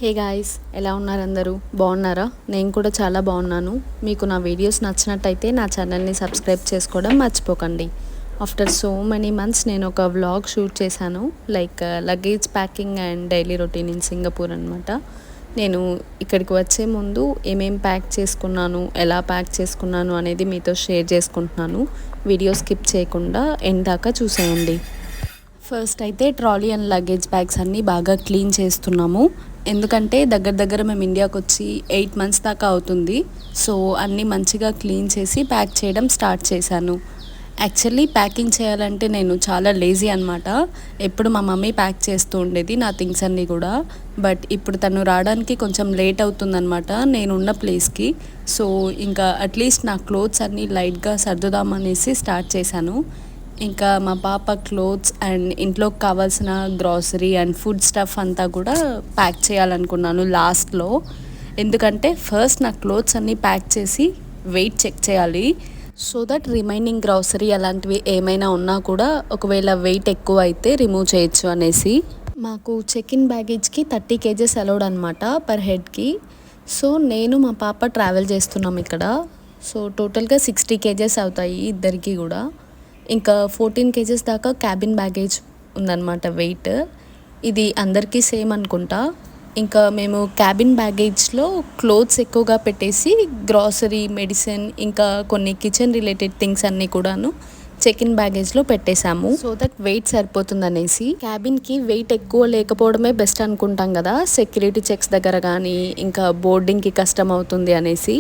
Hey guys, ఎలా ఉన్నారు అందరూ? బాగున్నారా? నేను కూడా చాలా బాగున్నాను. మీకు నా వీడియోస్ నచ్చినట్టయితే నా ఛానల్ని సబ్స్క్రైబ్ చేసుకోవడం మర్చిపోకండి. ఆఫ్టర్ సో మెనీ మంత్స్ నేను ఒక వ్లాగ్ షూట్ చేశాను, like luggage packing and daily routine in Singapore అనమాట. నేను ఇక్కడికి వచ్చే ముందు ఏమేం ప్యాక్ చేసుకున్నాను, ఎలా ప్యాక్ చేసుకున్నాను అనేది మీతో షేర్ చేసుకుంటున్నాను. వీడియో స్కిప్ చేయకుండా ఎండ్ దాకా చూసేయండి. ఫస్ట్ అయితే ట్రాలీ అండ్ లగేజ్ బ్యాగ్స్ అన్నీ బాగా క్లీన్ చేస్తున్నాము. ఎందుకంటే దగ్గర మేము ఇండియాకి వచ్చి 8 months దాకా అవుతుంది. సో అన్నీ మంచిగా క్లీన్ చేసి ప్యాక్ చేయడం స్టార్ట్ చేశాను. యాక్చువల్లీ ప్యాకింగ్ చేయాలంటే నేను చాలా లేజీ అనమాట. ఎప్పుడు మా మమ్మీ ప్యాక్ చేస్తూ ఉండేది నా థింగ్స్ అన్నీ కూడా. బట్ ఇప్పుడు తను రావడానికి కొంచెం లేట్ అవుతుందన్నమాట నేనున్న ప్లేస్కి. సో ఇంకా అట్లీస్ట్ నా క్లోత్స్ అన్నీ లైట్గా సర్దుదామనేసి స్టార్ట్ చేశాను. ఇంకా మా పాప క్లోత్స్ అండ్ ఇంట్లోకి కావాల్సిన గ్రాసరీ అండ్ ఫుడ్ స్టఫ్ అంతా కూడా ప్యాక్ చేయాలనుకున్నాను లాస్ట్లో. ఎందుకంటే ఫస్ట్ నా క్లోత్స్ అన్నీ ప్యాక్ చేసి వెయిట్ చెక్ చేయాలి, సో దట్ రిమైనింగ్ గ్రాసరీ అలాంటివి ఏమైనా ఉన్నా కూడా ఒకవేళ వెయిట్ ఎక్కువ అయితే రిమూవ్ చేయొచ్చు అనేసి. మాకు చెక్ ఇన్ బ్యాగేజ్కి 30 kgs అలౌడ్ అనమాట పర్ హెడ్కి. సో నేను మా పాప ట్రావెల్ చేస్తున్నాం ఇక్కడ. సో టోటల్గా 60 kgs అవుతాయి ఇద్దరికి కూడా. ఇంకా 14 kgs దాకా క్యాబిన్ బ్యాగేజ్ ఉందన్నమాట వెయిట్. ఇది అందరికీ సేమ్ అనుకుంటా. ఇంకా మేము క్యాబిన్ బ్యాగేజ్లో క్లోత్స్ ఎక్కువగా పెట్టేసి గ్రాసరీ, మెడిసిన్, ఇంకా కొన్ని కిచెన్ రిలేటెడ్ థింగ్స్ అన్నీ కూడాను చెక్ ఇన్ బ్యాగేజ్లో పెట్టేశాము, సో దట్ వెయిట్ సరిపోతుందనేసి. క్యాబిన్కి వెయిట్ ఎక్కువ లేకపోవడమే బెస్ట్ అనుకుంటాం కదా, సెక్యూరిటీ చెక్స్ దగ్గర కానీ ఇంకా బోర్డింగ్కి కష్టం అవుతుంది అనేసి.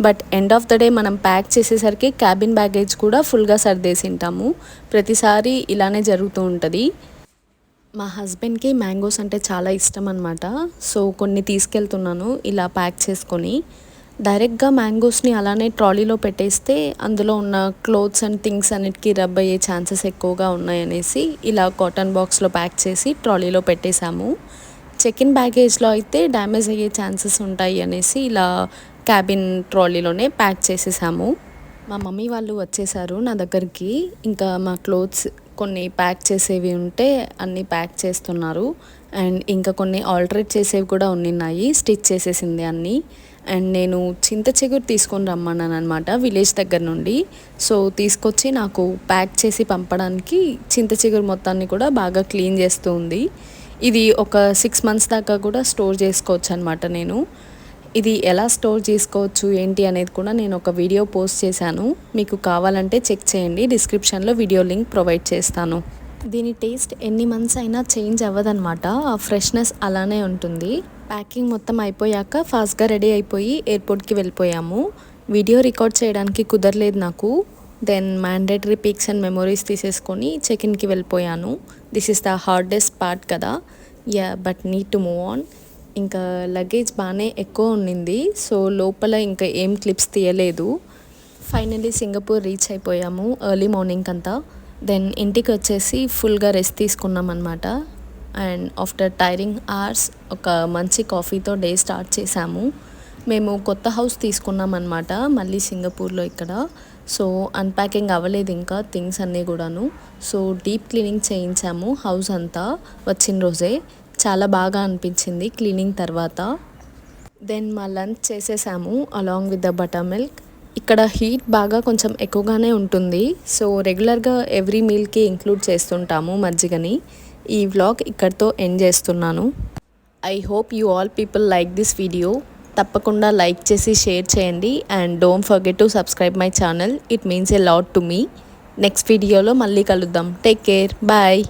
But end of the day మనం ప్యాక్ చేసేసరికి క్యాబిన్ బ్యాగేజ్ కూడా ఫుల్గా సర్దేసి ఉంటాము. ప్రతిసారి ఇలానే జరుగుతూ ఉంటుంది. మా హస్బెండ్కి మ్యాంగోస్ అంటే చాలా ఇష్టం అనమాట. సో కొన్ని తీసుకెళ్తున్నాను ఇలా ప్యాక్ చేసుకొని. డైరెక్ట్గా మ్యాంగోస్ని అలానే ట్రాలీలో పెట్టేస్తే అందులో ఉన్న క్లోత్స్ అండ్ థింగ్స్ అన్నిటికీ రబ్ అయ్యే ఛాన్సెస్ ఎక్కువగా ఉన్నాయనేసి ఇలా కాటన్ బాక్స్లో ప్యాక్ చేసి ట్రాలీలో పెట్టేశాము. చెక్ ఇన్ బ్యాగేజ్లో అయితే డ్యామేజ్ అయ్యే ఛాన్సెస్ ఉంటాయి అనేసి ఇలా క్యాబిన్ ట్రాలీలోనే ప్యాక్ చేసేసాము. మా మమ్మీ వాళ్ళు వచ్చేసారు నా దగ్గరికి. ఇంకా మా క్లోత్స్ కొన్ని ప్యాక్ చేసేవి ఉంటే అన్నీ ప్యాక్ చేస్తున్నారు. అండ్ ఇంకా కొన్ని ఆల్టరేట్ చేసేవి కూడా ఉన్నాయి, స్టిచ్ చేసేసింది అన్నీ. అండ్ నేను చింత చిగురు తీసుకొని రమ్మన్నాను అనమాట విలేజ్ దగ్గర నుండి. సో తీసుకొచ్చి నాకు ప్యాక్ చేసి పంపడానికి చింత చిగురు మొత్తాన్ని కూడా బాగా క్లీన్ చేస్తూ ఉంది. ఇది ఒక 6 months దాకా కూడా స్టోర్ చేసుకోవచ్చు అనమాట. నేను ఇది ఎలా స్టోర్ చేసుకోవచ్చు ఏంటి అనేది కూడా నేను ఒక వీడియో పోస్ట్ చేశాను. మీకు కావాలంటే చెక్ చేయండి, డిస్క్రిప్షన్లో వీడియో లింక్ ప్రొవైడ్ చేస్తాను. దీని టేస్ట్ ఎన్ని మంత్స్ అయినా చేంజ్ అవ్వదన్నమాట, ఆ ఫ్రెష్నెస్ అలానే ఉంటుంది. ప్యాకింగ్ మొత్తం అయిపోయాక ఫాస్ట్గా రెడీ అయిపోయి ఎయిర్పోర్ట్కి వెళ్ళిపోయాము. వీడియో రికార్డ్ చేయడానికి కుదరలేదు నాకు. Then mandatory pics and memories తీసేసుకొని చెక్ ఇన్కి వెళ్ళిపోయాను. This is the hardest part కదా, yeah but need to move on. ఇంకా లగేజ్ బాగానే ఎక్కువ ఉండింది, సో లోపల ఇంకా ఏం క్లిప్స్ తీయలేదు. ఫైనల్లీ సింగపూర్ రీచ్ అయిపోయాము ఎర్లీ మార్నింగ్ అంతా. దెన్ ఇంటికి వచ్చేసి ఫుల్గా రెస్ట్ తీసుకున్నాం అనమాట. అండ్ ఆఫ్టర్ టైరింగ్ అవర్స్ ఒక మంచి కాఫీతో డే స్టార్ట్ చేసాము. మేము కొత్త హౌస్ తీసుకున్నాం అనమాట మళ్ళీ సింగపూర్లో ఇక్కడ. సో అన్ప్యాకింగ్ అవ్వలేదు ఇంకా థింగ్స్ అన్నీ కూడాను. సో డీప్ క్లీనింగ్ చేయించాము హౌస్ అంతా వచ్చిన రోజే. చాలా బాగా అనిపించింది క్లీనింగ్ తర్వాత. దెన్ మా లంచ్ చేసేసాము along with the butter milk. ఇక్కడ హీట్ బాగా కొంచెం ఎక్కువగానే ఉంటుంది, సో రెగ్యులర్గా ఎవ్రీ మీల్కి ఇంక్లూడ్ చేస్తుంటాము మజ్జిగని. ఈ వ్లాగ్ ఇక్కడితో ఎండ్ చేస్తున్నాను. I hope you all people like this video. తప్పకుండా లైక్ చేసి షేర్ చేయండి. And don't forget to subscribe my channel, it means a lot to me. Next వీడియోలో మళ్ళీ కలుద్దాం. Take care, bye.